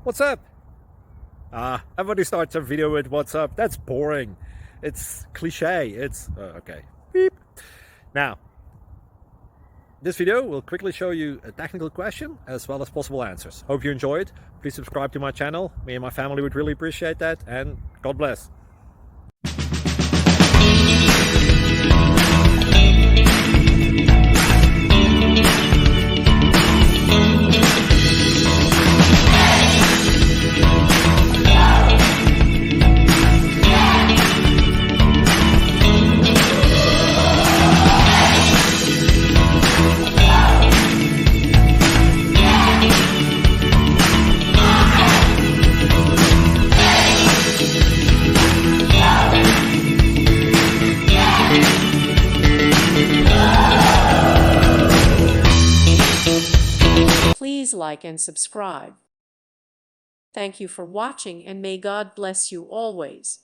What's up? Everybody starts a video with what's up. That's boring. It's cliche. It's okay. Beep. Now, this video will quickly show you a technical question as well as possible answers. Hope you enjoy it. Please subscribe to my channel. Me and my family would really appreciate that, and God bless. Please like and subscribe. Thank you for watching, and may God bless you always.